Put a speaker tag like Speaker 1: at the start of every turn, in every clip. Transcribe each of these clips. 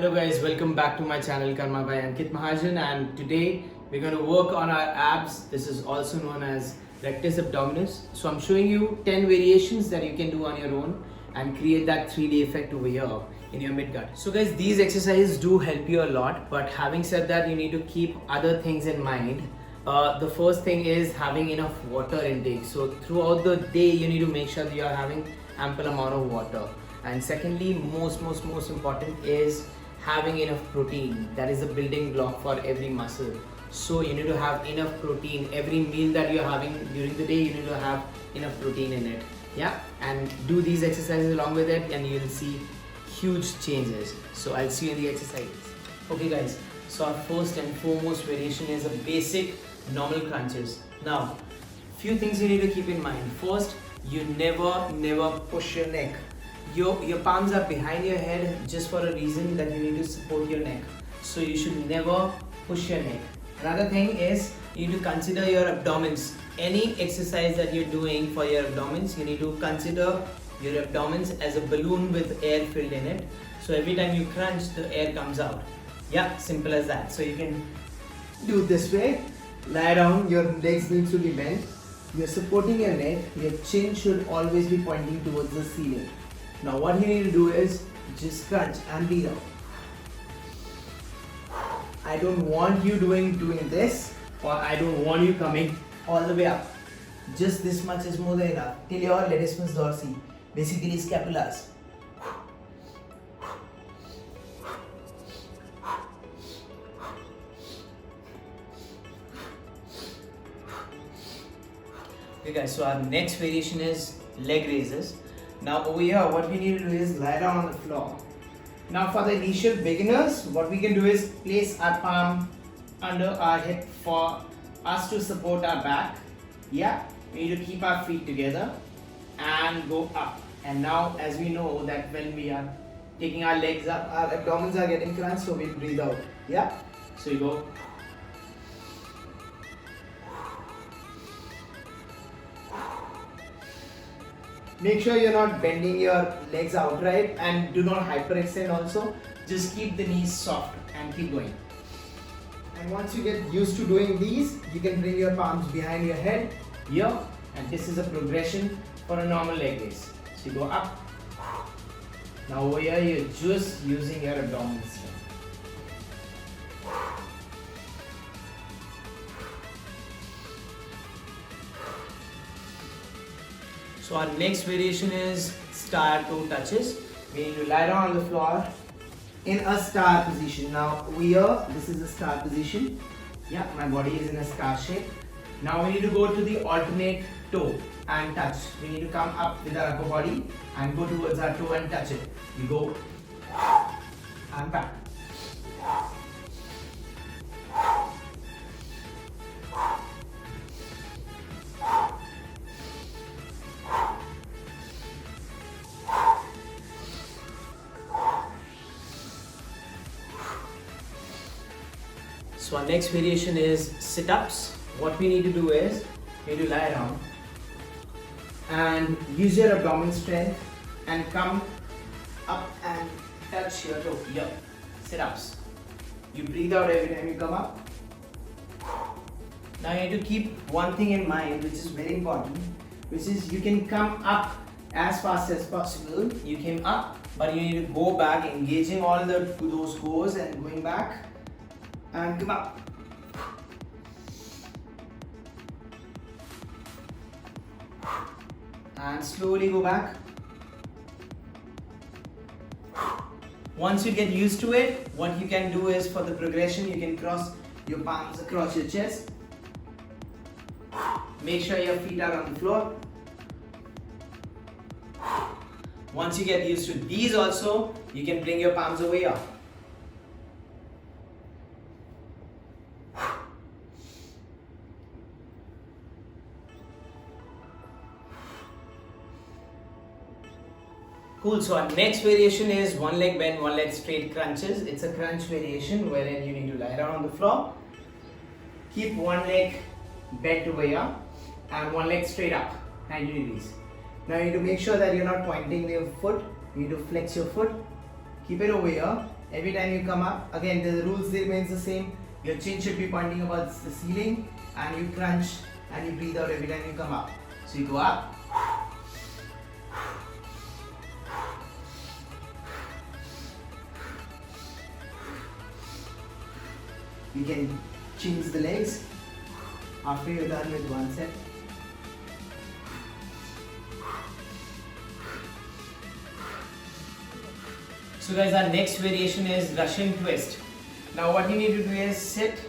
Speaker 1: Hello guys, welcome back to my channel Karma by Ankit Mahajan, and today we're going to work on our abs. This is also known as rectus abdominis. So I'm showing you 10 variations that you can do on your own and create that 3D effect over here in your midgut. So guys, these exercises do help you a lot, but having said that, you need to keep other things in mind. The first thing is having enough water intake. So throughout the day you need to make sure that you are having ample amount of water. And secondly, most important is having enough protein. That is the building block for every muscle. So you need to have enough protein. Every meal that you're having during the day, you need to have enough protein in it. Yeah, and do these exercises along with it and you'll see huge changes. So I'll see you in the exercises. Okay guys, so our first and foremost variation is a basic normal crunches. Now, few things you need to keep in mind. First, you never push your neck. Your palms are behind your head just for a reason that you need to support your neck. So you should never push your neck. Another thing is you need to consider your abdomens. Any exercise that you're doing for your abdomens, you need to consider your abdomens as a balloon with air filled in it. So every time you crunch, the air comes out. Yeah, simple as that. So you can do it this way. Lie down, your legs need to be bent. You're supporting your neck. Your chin should always be pointing towards the ceiling. Now what you need to do is just crunch and breathe out. I don't want you doing this, or I don't want you coming all the way up. Just this much is more than enough. Till your latissimus dorsi, basically scapulas. Okay guys, so our next variation is leg raises. Now over here, what we need to do is lie down on the floor. Now for the initial beginners, what we can do is place our palm under our hip for us to support our back. Yeah, we need to keep our feet together and go up. And now as we know that when we are taking our legs up, our abdomens are getting crunched, so we breathe out. Yeah, so you go. Make sure you're not bending your legs outright and do not hyperextend also. Just keep the knees soft and keep going. And once you get used to doing these, you can bring your palms behind your head here, and this is a progression for a normal leg raise. So you go up. Now over here you're just using your abdominal strength. So our next variation is star toe touches. We need to lie down on the floor in a star position. Now this is a star position. Yeah, my body is in a star shape. Now we need to go to the alternate toe and touch. We need to come up with our upper body and go towards our toe and touch it. We go and back. So our next variation is sit-ups. What we need to do is, we need to lie down and use your abdominal strength and come up and touch your toe. Here, sit-ups. You breathe out every time you come up. Now you need to keep one thing in mind, which is very important, which is you can come up as fast as possible. You came up, but you need to go back, engaging all those goes and going back. And come up. And slowly go back. Once you get used to it, what you can do is for the progression, you can cross your palms across your chest. Make sure your feet are on the floor. Once you get used to these also, you can bring your palms away up. Cool, so our next variation is one leg bend, one leg straight crunches. It's a crunch variation wherein you need to lie down on the floor. Keep one leg bent over here and one leg straight up, 90 degrees. Now you need to make sure that you're not pointing your foot. You need to flex your foot, keep it over here Every time you come up, again the rules remains the same. Your chin should be pointing towards the ceiling, and you crunch and you breathe out every time you come up. So you go up. You can change the legs after you're done with one set. So guys, our next variation is Russian twist. Now what you need to do is sit,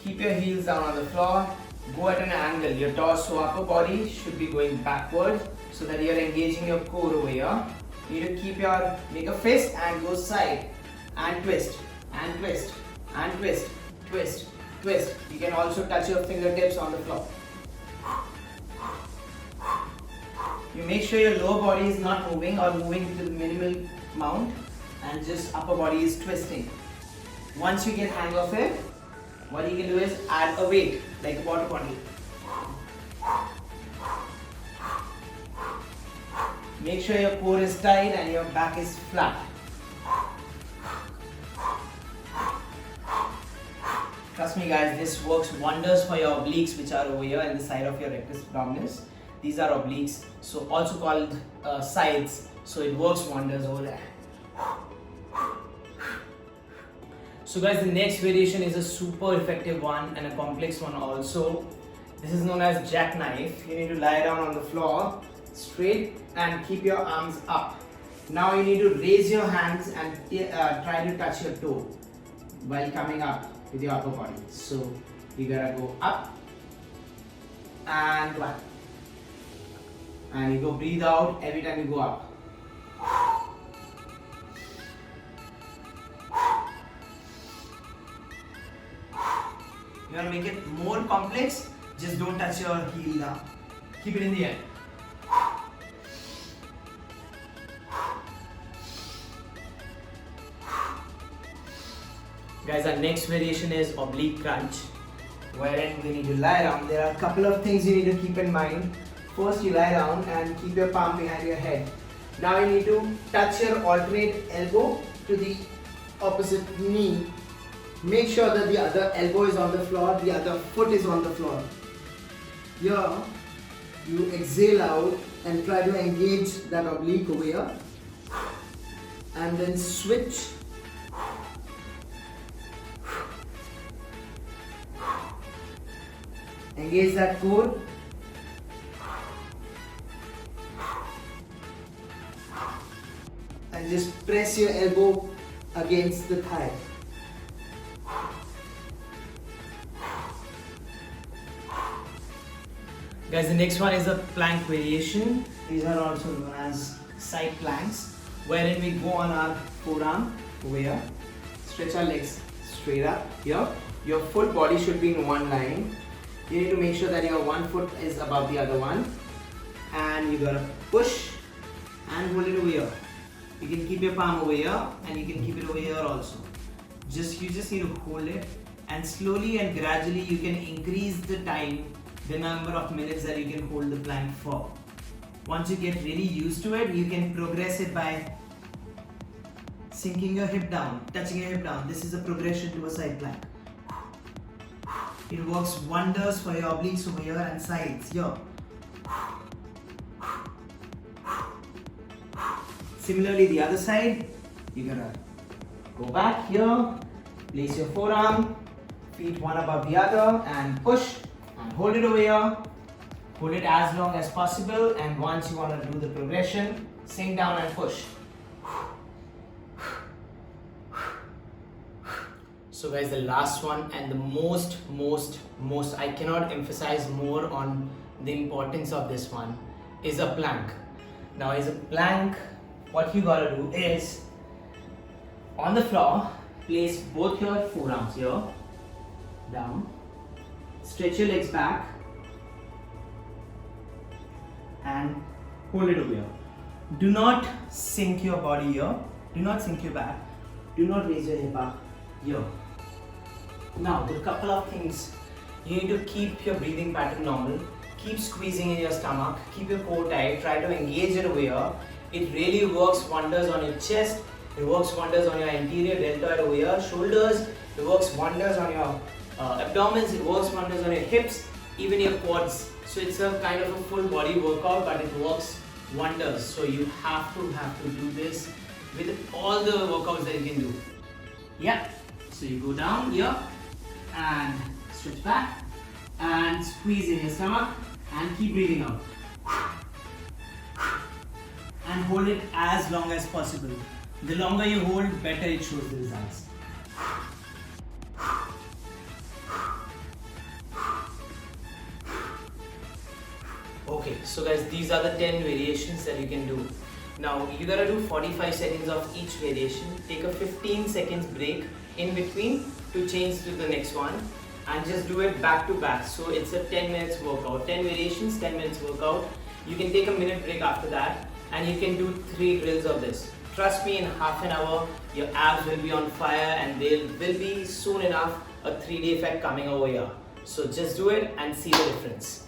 Speaker 1: keep your heels down on the floor, go at an angle. Your torso, upper body should be going backward so that you're engaging your core over here. You need to make a fist and go side and twist and twist and twist, twist, twist. You can also touch your fingertips on the floor. You make sure your lower body is not moving or moving to the minimal amount, and just upper body is twisting. Once you get hang of it, what you can do is add a weight like a water bottle. Make sure your core is tight and your back is flat. Trust me guys, this works wonders for your obliques, which are over here in the side of your rectus abdominis. These are obliques, so also called sides, so it works wonders over there. So guys, the next variation is a super effective one and a complex one also. This is known as jackknife. You need to lie down on the floor straight and keep your arms up. Now you need to raise your hands and try to touch your toe while coming up with your upper body. So you gotta go up and one. And you go breathe out every time you go up. You want to make it more complex, just don't touch your heel down. Keep it in the air. Guys, our next variation is oblique crunch, wherein we need to lie down. There are a couple of things you need to keep in mind. First, you lie down and keep your palm behind your head. Now you need to touch your alternate elbow to the opposite knee. Make sure that the other elbow is on the floor, the other foot is on the floor. Here, you exhale out and try to engage that oblique over here. And then switch. Engage that core. And just press your elbow against the thigh. Guys, the next one is a plank variation. These are also known as side planks, wherein we go on our forearm over here, stretch our legs straight up here. Your full body should be in one line. You need to make sure that your one foot is above the other one, and you gotta push and hold it over here. You can keep your palm over here and you can keep it over here also. You just need to hold it, and slowly and gradually you can increase the time, the number of minutes that you can hold the plank for. Once you get really used to it, you can progress it by sinking your hip down, touching your hip down. This is a progression to a side plank. It works wonders for your obliques over here and sides here. Similarly, the other side, you're gonna go back here, place your forearm, feet one above the other, and push and hold it over here. Hold it as long as possible, and once you want to do the progression, sink down and push. So guys, the last one and the most, I cannot emphasize more on the importance of this one, is a plank. Now as a plank, what you gotta do is, on the floor, place both your forearms here, down, stretch your legs back, and hold it over here. Do not sink your body here, do not sink your back, do not raise your hip up here. Now, there are a couple of things. You need to keep your breathing pattern normal, keep squeezing in your stomach, keep your core tight, try to engage it over here. It really works wonders on your chest, It works wonders on your anterior deltoid over here, shoulders. It works wonders on your abdomens. It works wonders on your hips, even your quads. So it's a kind of a full body workout, but it works wonders. So you have to do this with all the workouts that you can do. Yeah. So you go down here and stretch back and squeeze in your stomach and keep breathing out. And hold it as long as possible. The longer you hold, better it shows the results. Okay, so guys, these are the 10 variations that you can do. Now, you gotta do 45 seconds of each variation. Take a 15 seconds break in between to change to the next one. And just do it back to back. So it's a 10 minutes workout. 10 variations, 10 minutes workout. You can take a minute break after that. And you can do 3 drills of this. Trust me, in half an hour, your abs will be on fire and there will be soon enough a 3-day effect coming over here. So just do it and see the difference.